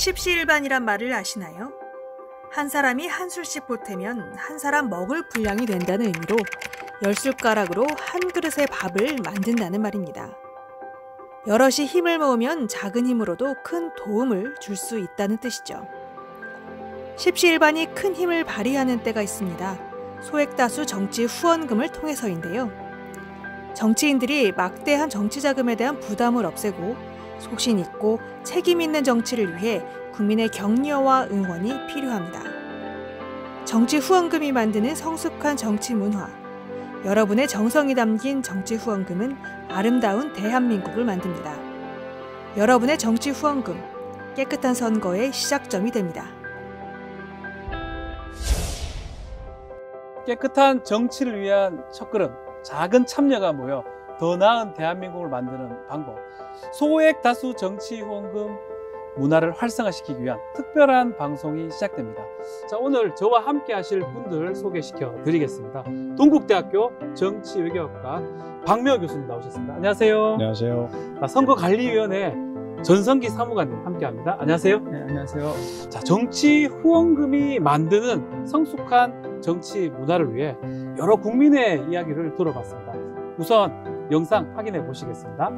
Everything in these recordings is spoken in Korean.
십시일반이란 말을 아시나요? 한 사람이 한 술씩 보태면 한 사람 먹을 분량이 된다는 의미로 10숟가락으로 한 그릇의 밥을 만든다는 말입니다. 여럿이 힘을 모으면 작은 힘으로도 큰 도움을 줄 수 있다는 뜻이죠. 십시일반이 큰 힘을 발휘하는 때가 있습니다. 소액다수 정치 후원금을 통해서인데요. 정치인들이 막대한 정치 자금에 대한 부담을 없애고 소신 있고 책임 있는 정치를 위해 국민의 격려와 응원이 필요합니다. 정치 후원금이 만드는 성숙한 정치 문화. 여러분의 정성이 담긴 정치 후원금은 아름다운 대한민국을 만듭니다. 여러분의 정치 후원금, 깨끗한 선거의 시작점이 됩니다. 깨끗한 정치를 위한 첫걸음, 작은 참여가 모여 더 나은 대한민국을 만드는 방법. 소액 다수 정치 후원금 문화를 활성화시키기 위한 특별한 방송이 시작됩니다. 자, 오늘 저와 함께 하실 분들 소개시켜 드리겠습니다. 동국대학교 정치외교학과 박명호 교수님 나오셨습니다. 안녕하세요. 안녕하세요. 선거관리위원회 전성기 사무관님 함께 합니다. 안녕하세요. 네, 안녕하세요. 자, 정치 후원금이 만드는 성숙한 정치 문화를 위해 여러 국민의 이야기를 들어봤습니다. 우선 영상 확인해 보시겠습니다.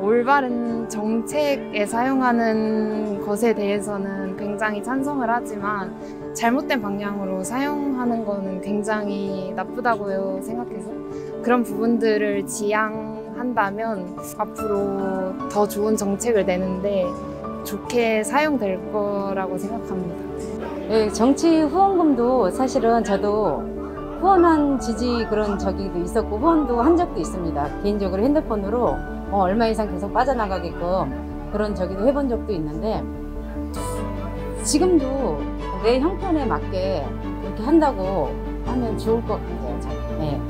올바른 정책에 사용하는 것에 대해서는 굉장히 찬성을 하지만 잘못된 방향으로 사용하는 거는 굉장히 나쁘다고 생각해서 그런 부분들을 지양한다면 앞으로 더 좋은 정책을 내는데 좋게 사용될 거라고 생각합니다. 네, 정치 후원금도 사실은 저도 후원한 지지 그런 적이도 있었고 후원도 한 적도 있습니다. 개인적으로 핸드폰으로 얼마 이상 계속 빠져나가게끔 그런 저기도 해본 적도 있는데 지금도 내 형편에 맞게 이렇게 한다고 하면 좋을 것 같아요. 네.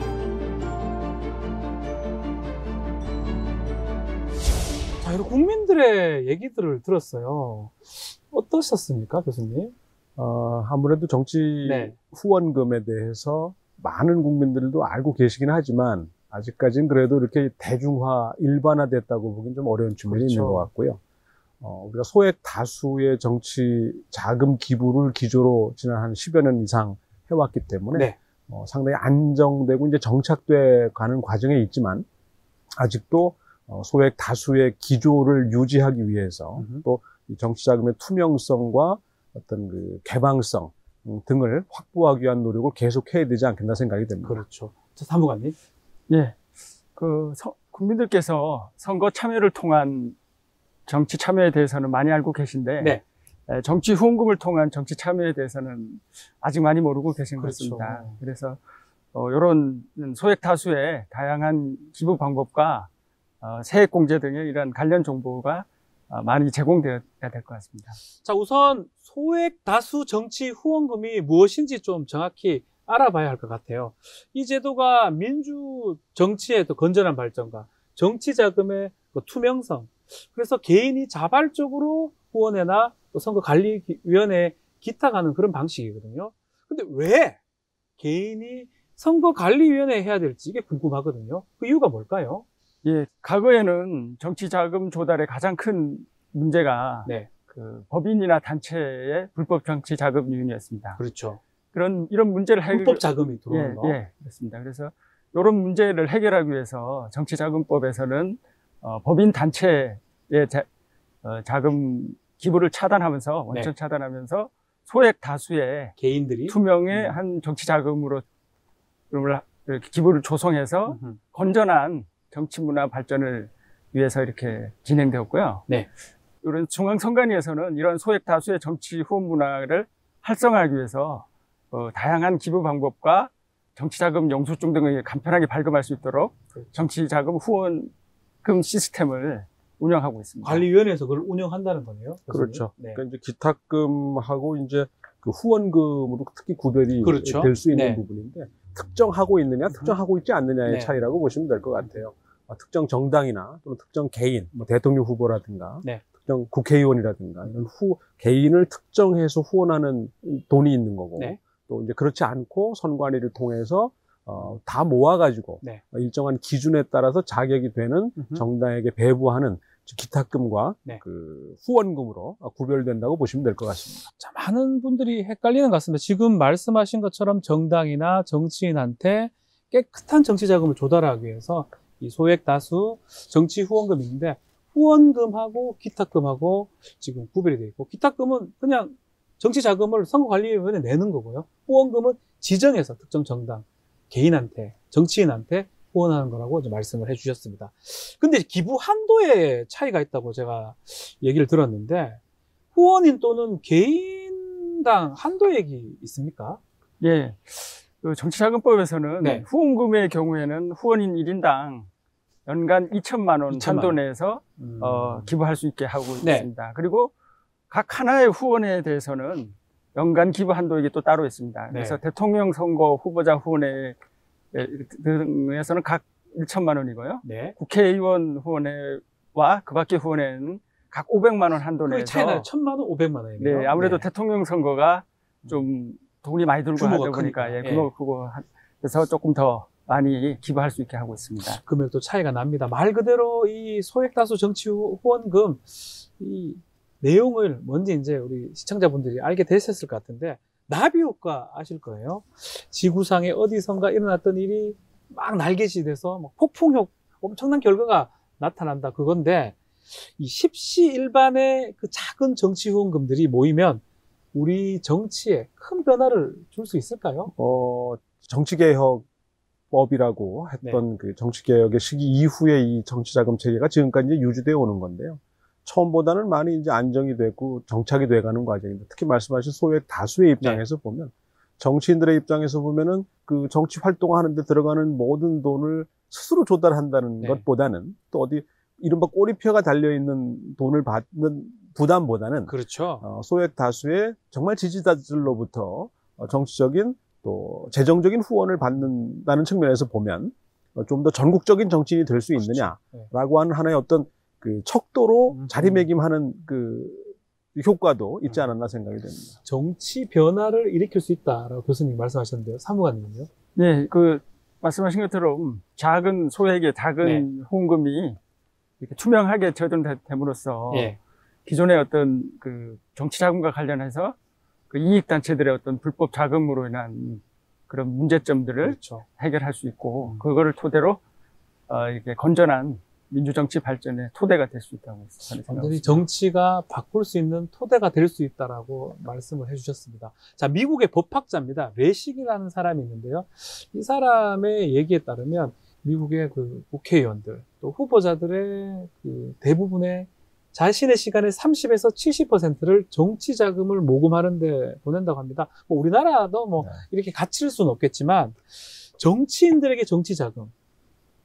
자, 이런 국민들의 얘기들을 들었어요. 어떠셨습니까, 교수님? 아무래도 정치 후원금에 대해서 많은 국민들도 알고 계시긴 하지만 아직까지는 그래도 이렇게 대중화, 일반화됐다고 보기엔 좀 어려운 측면이 있는 것 같고요. 우리가 소액 다수의 정치 자금 기부를 기조로 지난 한 10여 년 이상 해왔기 때문에 상당히 안정되고 이제 정착돼 가는 과정에 있지만 아직도 소액 다수의 기조를 유지하기 위해서 또 이 정치 자금의 투명성과 어떤 그 개방성 등을 확보하기 위한 노력을 계속해야 되지 않겠나 생각이 됩니다. 그렇죠. 자, 사무관님. 예, 국민들께서 선거 참여를 통한 정치 참여에 대해서는 많이 알고 계신데, 정치 후원금을 통한 정치 참여에 대해서는 아직 많이 모르고 계신 것 같습니다. 그래서, 이런 소액 다수의 다양한 기부 방법과, 세액공제 등의 이런 관련 정보가 많이 제공되어야 될 것 같습니다. 자, 우선 소액 다수 정치 후원금이 무엇인지 좀 정확히 알아봐야 할 것 같아요. 이 제도가 민주 정치의 또 건전한 발전과 정치 자금의 투명성, 그래서 개인이 자발적으로 후원회나 또 선거관리위원회에 기탁하는 그런 방식이거든요. 근데 왜 개인이 선거관리위원회에 해야 될지 이게 궁금하거든요. 그 이유가 뭘까요? 예, 과거에는 정치 자금 조달의 가장 큰 문제가 그 법인이나 단체의 불법 정치 자금 유인이었습니다. 그렇죠. 이런 문제를 불법 자금이 들어오는 거. 예, 그렇습니다. 그래서 이런 문제를 해결하기 위해서 정치자금법에서는 법인 단체의 자금 기부를 차단하면서 원천 차단하면서 소액 다수의 개인들이 투명의 한 정치자금으로 이렇게 기부를 조성해서 건전한 정치 문화 발전을 위해서 이렇게 진행되었고요. 이런 중앙선관위에서는 이런 소액 다수의 정치 후원 문화를 활성화하기 위해서 다양한 기부 방법과 정치자금 영수증 등을 간편하게 발급할 수 있도록 정치자금 후원금 시스템을 운영하고 있습니다. 관리위원회에서 그걸 운영한다는 거네요. 그렇죠. 그러니까 이제 기탁금하고 이제 그 후원금으로 특히 구별이 될 수 있는 부분인데 특정하고 있느냐, 특정하고 있지 않느냐의 차이라고 보시면 될 것 같아요. 특정 정당이나 또는 특정 개인, 뭐 대통령 후보라든가 특정 국회의원이라든가 이런 개인을 특정해서 후원하는 돈이 있는 거고 또 이제 그렇지 않고 선관위를 통해서 다 모아가지고 네. 일정한 기준에 따라서 자격이 되는 정당에게 배부하는 기탁금과 네. 그 후원금으로 구별된다고 보시면 될 것 같습니다. 자, 많은 분들이 헷갈리는 것 같습니다. 지금 말씀하신 것처럼 정당이나 정치인한테 깨끗한 정치 자금을 조달하기 위해서 이 소액 다수 정치 후원금이 있는데, 후원금하고 기탁금하고 지금 구별이 되어 있고, 기탁금은 그냥 정치 자금을 선거관리위원회에 내는 거고요. 후원금은 지정해서 특정 정당, 개인한테, 정치인한테 후원하는 거라고 이제 말씀을 해주셨습니다. 근데 기부 한도에 차이가 있다고 제가 얘기를 들었는데, 후원인 또는 개인당 한도액이 있습니까? 예. 그 정치자금법에서는 네. 후원금의 경우에는 후원인 1인당 연간 2천만 원 2천만 한도 원. 내에서 기부할 수 있게 하고 네. 있습니다. 그리고 각 하나의 후원에 대해서는 연간 기부 한도액이 또 따로 있습니다. 그래서 네. 대통령 선거 후보자 후원에 등에서는 각 1천만 원이고요. 네. 국회의원 후원회와 그 밖의 후원회는 각 500만 원 한도 그 내에서 차이는 1,000만 원, 500만 원이네요. 네, 아무래도 네. 대통령 선거가 좀 돈이 많이 들고 규모가 하다 보니까 크니까. 예, 규모가 크고 그래서 조금 더 많이 기부할 수 있게 하고 있습니다. 금액도 차이가 납니다. 말 그대로 이 소액다수 정치 후원금 이 내용을 먼저 이제 우리 시청자분들이 알게 되셨을 것 같은데, 나비 효과 아실 거예요. 지구상에 어디선가 일어났던 일이 막 날개짓이 돼서 막 폭풍 엄청난 결과가 나타난다, 그건데, 이 십시일반의 그 작은 정치 후원금들이 모이면 우리 정치에 큰 변화를 줄 수 있을까요? 정치개혁법이라고 했던 그 정치개혁의 시기 이후에 이 정치자금 체계가 지금까지 이제 유지되어 오는 건데요. 처음보다는 많이 이제 안정이 되고 정착이 돼가는 과정인데, 특히 말씀하신 소액 다수의 입장에서 보면, 정치인들의 입장에서 보면은 그 정치 활동하는 데 들어가는 모든 돈을 스스로 조달한다는 것보다는, 또 어디 이른바 꼬리표가 달려있는 돈을 받는 부담보다는, 그렇죠. 소액 다수의 정말 지지자들로부터 정치적인 또 재정적인 후원을 받는다는 측면에서 보면 좀 더 전국적인 정치인이 될 수 있느냐라고 하는 하나의 어떤 그 척도로 자리매김하는 그 효과도 있지 않았나 생각이 됩니다. 정치 변화를 일으킬 수 있다라고 교수님 말씀하셨는데요. 사무관님은요? 네, 그 말씀하신 것처럼 작은 소액의 작은 후원금이 이렇게 투명하게 저장됨으로써 기존의 어떤 그 정치 자금과 관련해서 그 이익 단체들의 어떤 불법 자금으로 인한 그런 문제점들을 해결할 수 있고, 그거를 토대로 이렇게 건전한 민주정치 발전의 토대가 될 수 있다고 생각합니다. 완전히 정치가 바꿀 수 있는 토대가 될 수 있다라고 말씀을 해주셨습니다. 자, 미국의 법학자입니다. 레식이라는 사람이 있는데요. 이 사람의 얘기에 따르면 미국의 그 국회의원들 또 후보자들의 그 대부분의 자신의 시간의 30에서 70%를 정치 자금을 모금하는 데 보낸다고 합니다. 뭐 우리나라도 뭐 이렇게 갖출 수는 없겠지만, 정치인들에게 정치 자금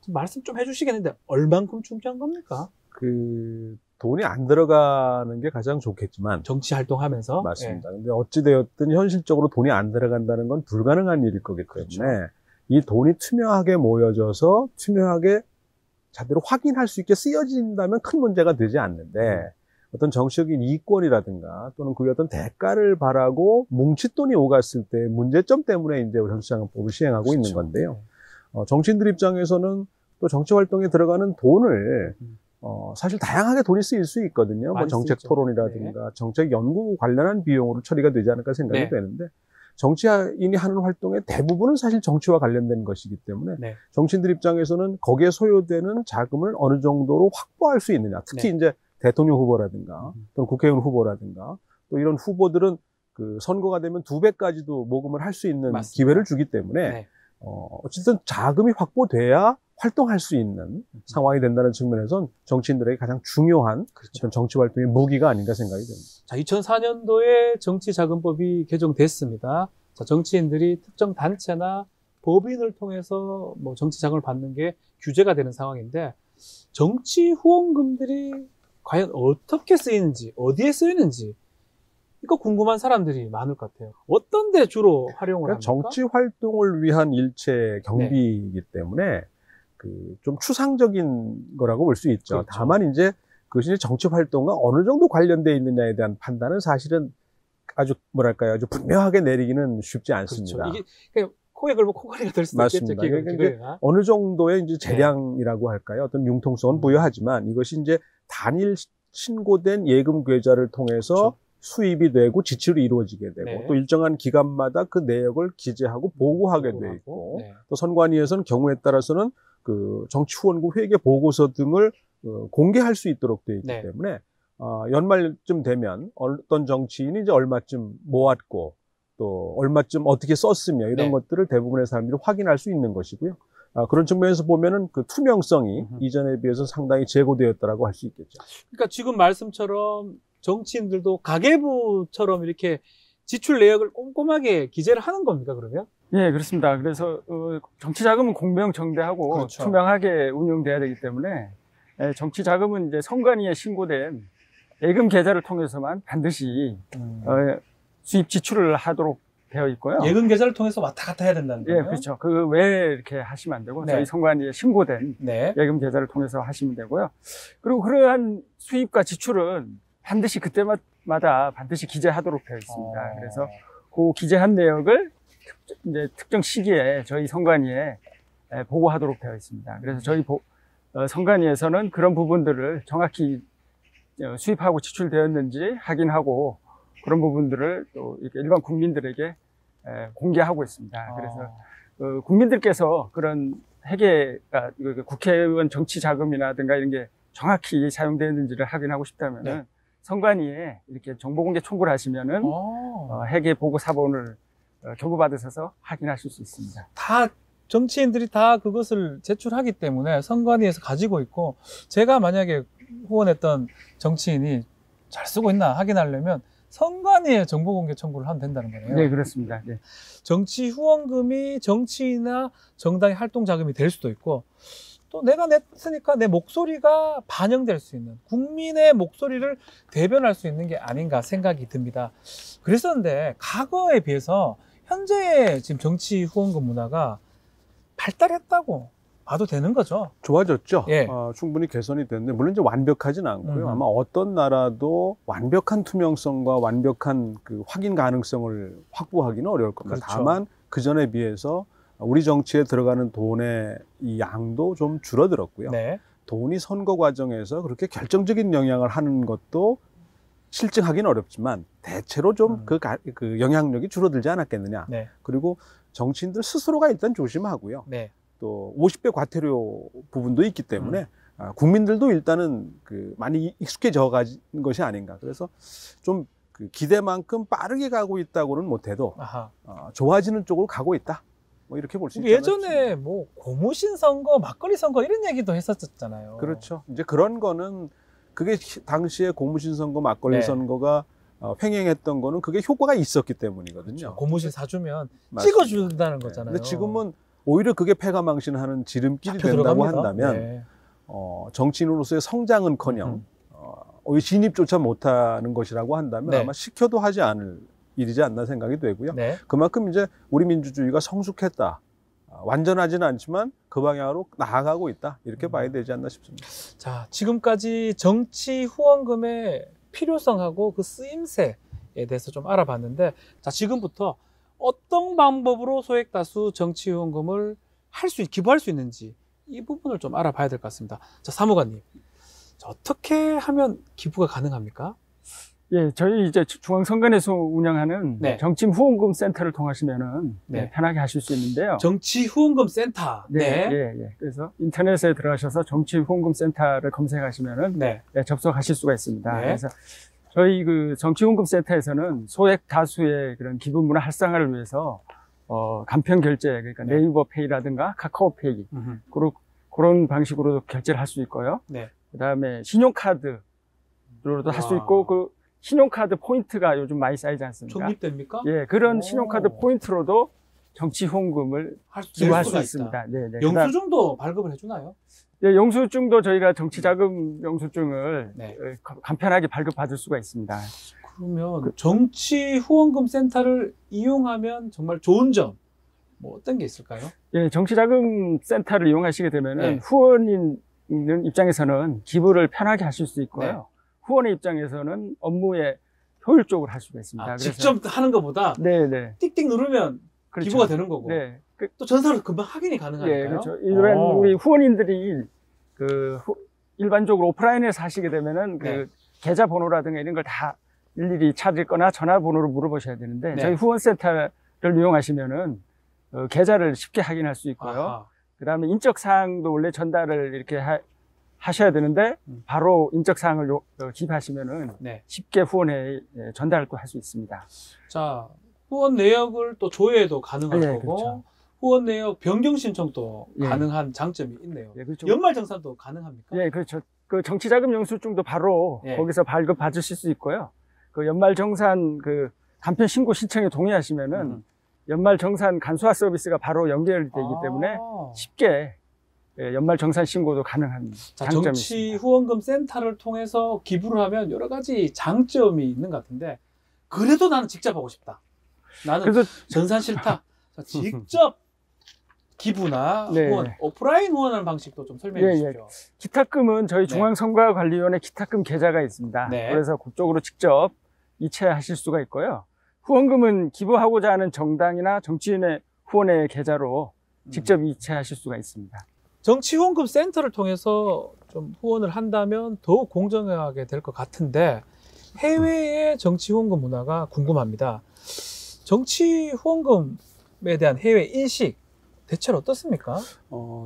말씀 좀 해주시겠는데 얼만큼 중요한 겁니까? 그 돈이 안 들어가는 게 가장 좋겠지만, 정치 활동하면서 맞습니다. 근데 어찌되었든 현실적으로 돈이 안 들어간다는 건 불가능한 일일 거기 때문에 이 돈이 투명하게 모여져서 투명하게 제대로 확인할 수 있게 쓰여진다면 큰 문제가 되지 않는데, 어떤 정치적인 이권이라든가 또는 그 어떤 대가를 바라고 뭉칫돈이 오갔을 때 문제점 때문에 이제 정치자금법을 시행하고 있는 건데요. 정치인들 입장에서는 또 정치 활동에 들어가는 돈을 사실 다양하게 돈이 쓰일 수 있거든요. 뭐 정책 토론이라든가 정책 연구 관련한 비용으로 처리가 되지 않을까 생각이 되는데, 정치인이 하는 활동의 대부분은 사실 정치와 관련된 것이기 때문에 정치인들 입장에서는 거기에 소요되는 자금을 어느 정도로 확보할 수 있느냐, 특히 이제 대통령 후보라든가 또는 국회의원 후보라든가 또 이런 후보들은 그 선거가 되면 2배까지도 모금을 할 수 있는 기회를 주기 때문에 어쨌든 자금이 확보돼야 활동할 수 있는 상황이 된다는 측면에선 정치인들에게 가장 중요한 어떤 정치 활동의 무기가 아닌가 생각이 됩니다. 자, 2004년도에 정치자금법이 개정됐습니다. 자, 정치인들이 특정 단체나 법인을 통해서 뭐 정치 자금을 받는 게 규제가 되는 상황인데, 정치 후원금들이 과연 어떻게 쓰이는지, 어디에 쓰이는지 이거 궁금한 사람들이 많을 것 같아요. 어떤 데 주로 활용을 합니까? 정치 활동을 위한 일체 경비이기 때문에 그 좀 추상적인 거라고 볼 수 있죠. 다만 이제 그것이 정치 활동과 어느 정도 관련되어 있느냐에 대한 판단은 사실은 아주 뭐랄까요, 아주 분명하게 내리기는 쉽지 않습니다. 이게 그러니까 코에 걸면 코걸이가 될 수도 있겠죠. 맞습니다. 귀걸이, 그러니까 귀걸이가. 어느 정도의 이제 재량이라고 할까요? 어떤 융통성은 부여하지만 이것이 이제 단일 신고된 예금 계좌를 통해서 그렇죠. 수입이 되고 지출이 이루어지게 되고 네. 또 일정한 기간마다 그 내역을 기재하고 보고하게 돼 있고 네. 또 선관위에서는 경우에 따라서는 그 정치 후원금 회계 보고서 등을 공개할 수 있도록 돼 있기 네. 때문에 연말쯤 되면 어떤 정치인이 이제 얼마쯤 모았고 또 얼마쯤 어떻게 썼으며 이런 네. 것들을 대부분의 사람들이 확인할 수 있는 것이고요. 그런 측면에서 보면은 그 투명성이 이전에 비해서 상당히 제고되었다라고 할 수 있겠죠. 그러니까 지금 말씀처럼 정치인들도 가계부처럼 이렇게 지출 내역을 꼼꼼하게 기재를 하는 겁니까, 그러면? 예, 그렇습니다. 그래서 정치 자금은 공명정대하고 그렇죠. 투명하게 운용돼야 되기 때문에 정치 자금은 이제 선관위에 신고된 예금 계좌를 통해서만 반드시 수입 지출을 하도록 되어 있고요. 예금 계좌를 통해서 왔다 갔다 해야 된다는 거예요? 예, 그렇죠. 그 외에 이렇게 하시면 안 되고 네. 저희 선관위에 신고된 네. 예금 계좌를 통해서 하시면 되고요. 그리고 그러한 수입과 지출은 반드시 그때마다 반드시 기재하도록 되어 있습니다. 그래서 그 기재한 내역을 이제 특정 시기에 저희 선관위에 보고하도록 되어 있습니다. 그래서 저희 선관위에서는 그런 부분들을 정확히 수입하고 지출되었는지 확인하고 그런 부분들을 또 이렇게 일반 국민들에게 공개하고 있습니다. 그래서 국민들께서 그런 회계가 국회의원 정치 자금이라든가 이런 게 정확히 사용되었는지를 확인하고 싶다면 네. 선관위에 이렇게 정보공개 청구를 하시면은 회계 보고 사본을 교부받으셔서 확인하실 수 있습니다. 다 정치인들이 다 그것을 제출하기 때문에 선관위에서 가지고 있고, 제가 만약에 후원했던 정치인이 잘 쓰고 있나 확인하려면 선관위에 정보공개 청구를 하면 된다는 거네요. 네, 그렇습니다. 네. 정치 후원금이 정치인이나 정당의 활동 자금이 될 수도 있고, 또 내가 냈으니까 내 목소리가 반영될 수 있는, 국민의 목소리를 대변할 수 있는 게 아닌가 생각이 듭니다. 그랬었는데 과거에 비해서 현재 지금 정치 후원금 문화가 발달했다고 봐도 되는 거죠. 좋아졌죠. 예. 충분히 개선이 됐는데 물론 이제 완벽하진 않고요. 아마 어떤 나라도 완벽한 투명성과 완벽한 그 확인 가능성을 확보하기는 어려울 겁니다. 그렇죠. 다만 그 전에 비해서 우리 정치에 들어가는 돈의 이 양도 좀 줄어들었고요. 네. 돈이 선거 과정에서 그렇게 결정적인 영향을 하는 것도 실증하기는 어렵지만 대체로 좀 그 영향력이 줄어들지 않았겠느냐. 네. 그리고 정치인들 스스로가 일단 조심하고요. 네. 또 50배 과태료 부분도 있기 때문에 국민들도 일단은 그 많이 익숙해져 가는 것이 아닌가. 그래서 좀 그 기대만큼 빠르게 가고 있다고는 못해도 좋아지는 쪽으로 가고 있다. 뭐 이렇게 볼 수 있죠. 예전에 뭐 고무신 선거, 막걸리 선거 이런 얘기도 했었잖아요. 그렇죠. 이제 그런 거는 그게 당시에 고무신 선거, 막걸리 네. 선거가 횡행했던 거는 그게 효과가 있었기 때문이거든요. 그렇죠. 고무신 사주면 맞습니다. 찍어준다는 거잖아요. 근데 지금은 오히려 그게 패가망신하는 지름길이 된다고 한다면 네. 정치인으로서의 성장은커녕 오히려 진입조차 못하는 것이라고 한다면 네. 아마 시켜도 하지 않을 일이지 않나 생각이 되고요. 네. 그만큼 이제 우리 민주주의가 성숙했다. 완전하지는 않지만 그 방향으로 나아가고 있다. 이렇게 봐야 되지 않나 싶습니다. 자, 지금까지 정치 후원금의 필요성하고 그 쓰임새에 대해서 좀 알아봤는데, 자, 지금부터 어떤 방법으로 소액다수 정치 후원금을 기부할 수 있는지 이 부분을 좀 알아봐야 될 것 같습니다. 자, 사무관님, 어떻게 하면 기부가 가능합니까? 예, 저희 이제 중앙선관위에서 운영하는 네. 정치인 후원금 센터를 통하시면은 네. 편하게 하실 수 있는데요. 정치 후원금 센터. 네, 예. 그래서 인터넷에 들어가셔서 정치 후원금 센터를 검색하시면은 네. 접속하실 수가 있습니다. 네. 그래서 저희 그 정치 후원금 센터에서는 소액 다수의 그런 기부 문화 활성화를 위해서 간편 결제, 그러니까 네. 네이버 페이라든가 카카오페이 그런 방식으로도 결제를 할 수 있고요. 네. 그다음에 신용카드로도 할 수 있고 그 신용카드 포인트가 요즘 많이 쌓이지 않습니까? 적립됩니까? 예, 그런 오. 신용카드 포인트로도 정치 후원금을 기부할 수 있습니다. 네, 네. 영수증도 발급을 해주나요? 예, 영수증도 저희가 정치자금 영수증을 네. 간편하게 발급받을 수가 있습니다. 그러면 정치 후원금 센터를 이용하면 정말 좋은 점, 뭐 어떤 게 있을까요? 예, 정치자금 센터를 이용하시게 되면은 네. 후원인 입장에서는 기부를 편하게 하실 수 있고요. 네. 후원의 입장에서는 업무에 효율적으로 할 수가 있습니다. 그래서 직접 하는 것보다 네, 네. 띡띡 누르면 그렇죠. 기부가 되는 거고. 네. 또 전산으로 금방 확인이 가능하니까요. 예, 그렇죠. 일반 우리 후원인들이 일반적으로 오프라인에서 하시게 되면은 네. 계좌 번호라든가 이런 걸 다 일일이 찾을 거나 전화번호로 물어보셔야 되는데 네. 저희 후원센터를 이용하시면은 계좌를 쉽게 확인할 수 있고요. 아하. 그다음에 인적사항도 원래 전달을 이렇게 하셔야 되는데 바로 인적사항을 기입하시면은 네. 쉽게 후원에 전달도 할 수 있습니다. 자, 후원 내역을 또 조회도 가능한 예, 거고 그렇죠. 후원 내역 변경 신청도 예. 가능한 장점이 있네요. 예, 그렇죠. 연말 정산도 가능합니까? 예, 그렇죠. 그 정치자금 영수증도 바로 예. 거기서 발급 받으실 수 있고요. 그 연말정산 간편 신고 신청에 동의하시면은 연말정산 간소화 서비스가 바로 연결되기 때문에 쉽게 연말정산 신고도 가능한 자, 장점이 정치 있습니다. 후원금 센터를 통해서 기부를 하면 여러 가지 장점이 있는 것 같은데 그래도 나는 직접 하고 싶다. 나는 그래서 전산 싫다. 자, 직접 기부나 네. 후원, 오프라인 후원하는 방식도 좀 설명해 예, 주십시오. 기탁금은 저희 네. 중앙선거관리위원회 기탁금 계좌가 있습니다. 네. 그래서 그쪽으로 직접 이체하실 수가 있고요. 후원금은 기부하고자 하는 정당이나 정치인의 후원의 계좌로 직접 이체하실 수가 있습니다. 정치 후원금 센터를 통해서 좀 후원을 한다면 더욱 공정하게 될 것 같은데 해외의 정치 후원금 문화가 궁금합니다. 정치 후원금에 대한 해외 인식 대체로 어떻습니까?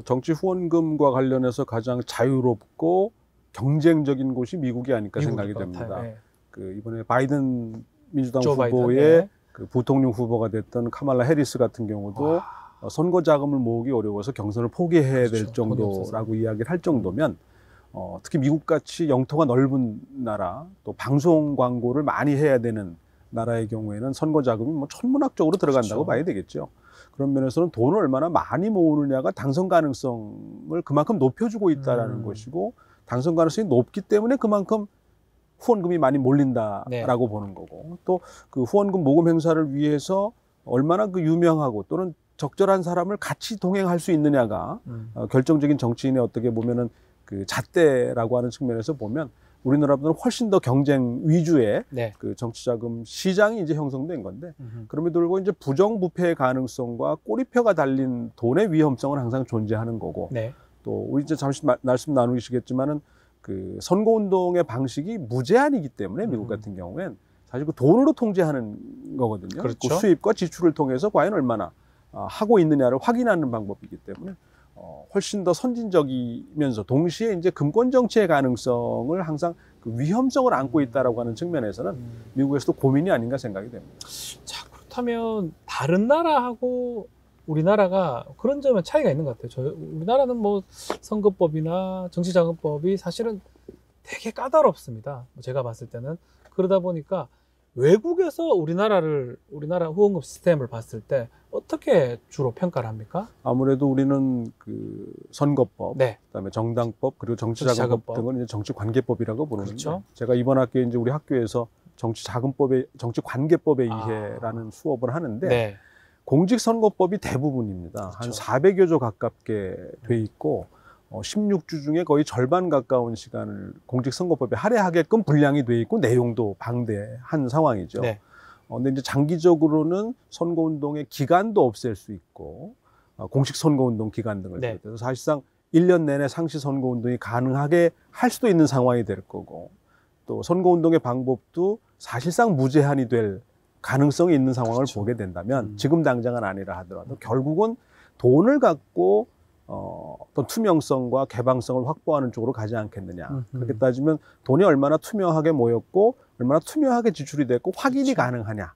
정치 후원금과 관련해서 가장 자유롭고 경쟁적인 곳이 미국이 아닐까 생각이 됩니다. 네. 이번에 바이든 민주당 조 후보의 바이든, 네. 부통령 후보가 됐던 카말라 해리스 같은 경우도 와. 선거 자금을 모으기 어려워서 경선을 포기해야 그렇죠. 될 정도라고 이야기를 할 정도면 특히 미국같이 영토가 넓은 나라 또 방송 광고를 많이 해야 되는 나라의 경우에는 선거 자금이 뭐 천문학적으로 들어간다고 그렇죠. 봐야 되겠죠. 그런 면에서는 돈을 얼마나 많이 모으느냐가 당선 가능성을 그만큼 높여주고 있다는 것이고 당선 가능성이 높기 때문에 그만큼 후원금이 많이 몰린다라고 네. 보는 거고 또 그 후원금 모금 행사를 위해서 얼마나 유명하고 또는 적절한 사람을 같이 동행할 수 있느냐가 결정적인 정치인의 어떻게 보면은 잣대라고 하는 측면에서 보면 우리나라보다는 훨씬 더 경쟁 위주의 네. 정치자금 시장이 이제 형성된 건데 그럼에도 불구하고 이제 부정부패의 가능성과 꼬리표가 달린 돈의 위험성은 항상 존재하는 거고 네. 또 우리 이제 잠시 말씀 나누시겠지만은 선거운동의 방식이 무제한이기 때문에 미국 같은 경우엔 사실 돈으로 통제하는 거거든요. 그렇죠. 수입과 지출을 통해서 과연 얼마나 하고 있느냐를 확인하는 방법이기 때문에 훨씬 더 선진적이면서 동시에 이제 금권 정치의 가능성을 항상 위험성을 안고 있다라고 하는 측면에서는 미국에서도 고민이 아닌가 생각이 됩니다. 자, 그렇다면 다른 나라하고 우리나라가 그런 점에 차이가 있는 것 같아요. 우리나라는 뭐 선거법이나 정치자금법이 사실은 되게 까다롭습니다. 제가 봤을 때는. 그러다 보니까 외국에서 우리나라 후원금 시스템을 봤을 때 어떻게 주로 평가를 합니까? 아무래도 우리는 선거법, 네. 그다음에 정당법, 그리고 정치자금법 등은 이제 정치관계법이라고 부르는데 그렇죠. 제가 이번 학기에 이제 우리 학교에서 정치관계법의 이해라는 수업을 하는데 네. 공직선거법이 대부분입니다. 그렇죠. 한 400여 조 가깝게 돼 있고 16주 중에 거의 절반 가까운 시간을 공직선거법에 할애하게끔 분량이 돼 있고 내용도 방대한 상황이죠. 네. 근데 이제 장기적으로는 선거운동의 기간도 없앨 수 있고 공식 선거운동 기간 등을 네. 비롯해서 사실상 1년 내내 상시 선거운동이 가능하게 할 수도 있는 상황이 될 거고 또 선거운동의 방법도 사실상 무제한이 될 가능성이 있는 상황을 그렇죠. 보게 된다면 지금 당장은 아니라 하더라도 결국은 돈을 갖고 어떤 투명성과 개방성을 확보하는 쪽으로 가지 않겠느냐. 그렇게 따지면 돈이 얼마나 투명하게 모였고 얼마나 투명하게 지출이 됐고 확인이 그렇죠. 가능하냐.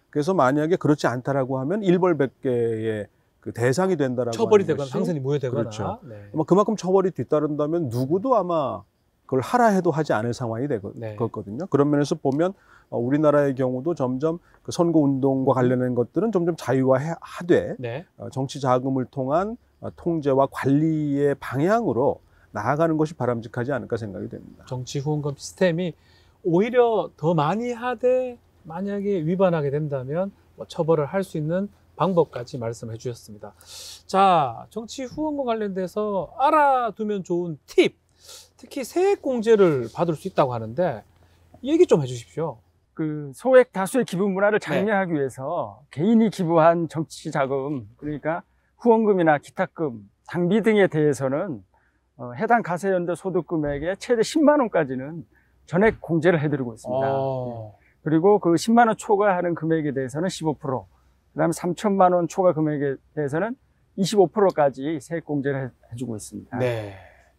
그래서 만약에 그렇지 않다라고 하면 일벌백계의 대상이 된다라고 처벌이 하는 되거나 것이 상선이 무효되거나 그렇죠. 네. 그만큼 처벌이 뒤따른다면 누구도 아마 그걸 하라 해도 하지 않을 상황이 되거든요. 그런 면에서 보면 우리나라의 경우도 점점 선거운동과 관련된 것들은 점점 자유화하되 네. 정치 자금을 통한 통제와 관리의 방향으로 나아가는 것이 바람직하지 않을까 생각이 됩니다. 정치 후원금 시스템이 오히려 더 많이 하되 만약에 위반하게 된다면 처벌을 할 수 있는 방법까지 말씀해 주셨습니다. 자, 정치 후원금 관련돼서 알아두면 좋은 팁, 특히 세액공제를 받을 수 있다고 하는데 이 얘기 좀 해주십시오. 그 소액 다수의 기부 문화를 장려하기 위해서 개인이 기부한 정치 자금, 그러니까 후원금이나 기탁금, 장비 등에 대해서는 해당 가세연대 소득 금액의 최대 10만 원까지는 전액 공제를 해드리고 있습니다. 그리고 그 10만 원 초과하는 금액에 대해서는 15%, 그다음에 3천만 원 초과 금액에 대해서는 25%까지 세액 공제를 해주고 있습니다. 네.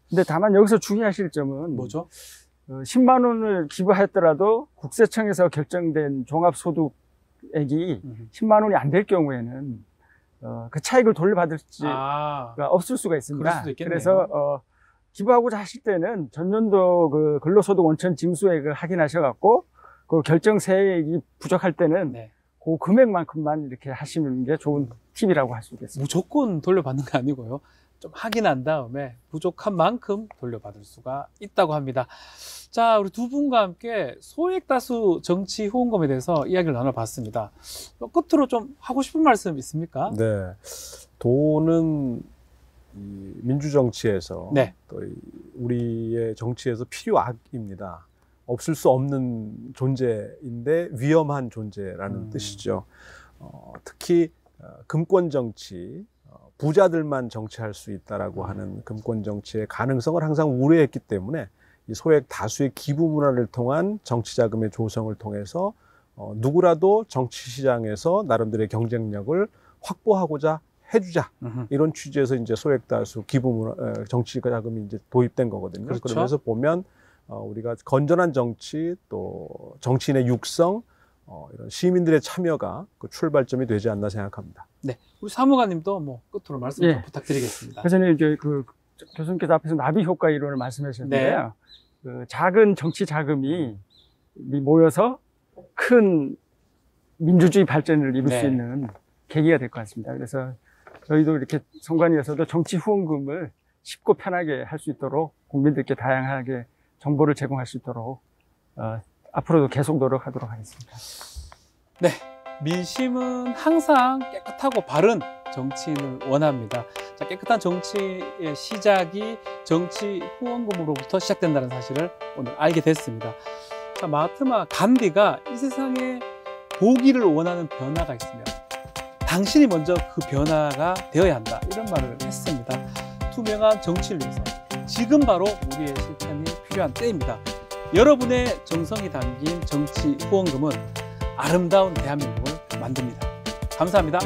근데 다만 여기서 주의하실 점은 뭐죠? 10만 원을 기부했더라도 국세청에서 결정된 종합소득액이 10만 원이 안 될 경우에는 그 차익을 돌려받을 수가 없을 수가 있습니다. 그럴 수도 있겠네요. 그래서 기부하고자 하실 때는 전년도 그 근로소득 원천 징수액을 확인하셔갖고 그 결정 세액이 부족할 때는 그 금액만큼만 이렇게 하시는 게 좋은 팁이라고 할 수 있겠습니다. 무조건 돌려받는 거 아니고요. 좀 확인한 다음에 부족한 만큼 돌려받을 수가 있다고 합니다. 자, 우리 두 분과 함께 소액 다수 정치 후원금에 대해서 이야기를 나눠봤습니다. 끝으로 좀 하고 싶은 말씀 있습니까? 네. 돈은 이 민주정치에서 또 우리의 정치에서 필요악입니다. 없을 수 없는 존재인데 위험한 존재라는 뜻이죠. 특히 금권 정치, 부자들만 정치할 수 있다라고 하는 금권 정치의 가능성을 항상 우려했기 때문에 이 소액 다수의 기부 문화를 통한 정치 자금의 조성을 통해서 누구라도 정치 시장에서 나름대로의 경쟁력을 확보하고자 해주자, 이런 취지에서 이제 소액 다수 기부 문화, 정치 자금이 이제 도입된 거거든요. 그렇죠. 그러면서 보면 우리가 건전한 정치, 또 정치인의 육성, 이런 시민들의 참여가 그 출발점이 되지 않나 생각합니다. 네, 우리 사무관님도 뭐 끝으로 말씀 좀 부탁드리겠습니다. 그래서 이제 그 교수님께서 앞에서 나비 효과 이론을 말씀하셨는데요. 그 작은 정치 자금이 모여서 큰 민주주의 발전을 이룰 수 있는 계기가 될 것 같습니다. 그래서 저희도 이렇게 성관위에서도 정치 후원금을 쉽고 편하게 할 수 있도록 국민들께 다양하게 정보를 제공할 수 있도록 앞으로도 계속 노력하도록 하겠습니다. 네, 민심은 항상 깨끗하고 바른 정치인을 원합니다. 자, 깨끗한 정치의 시작이 정치 후원금으로부터 시작된다는 사실을 오늘 알게 됐습니다. 자, 마하트마 간디가 이 세상에 보기를 원하는 변화가 있으면 당신이 먼저 그 변화가 되어야 한다, 이런 말을 했습니다. 투명한 정치를 위해서 지금 바로 우리의 실천이 필요한 때입니다. 여러분의 정성이 담긴 정치 후원금은 아름다운 대한민국을 만듭니다. 감사합니다.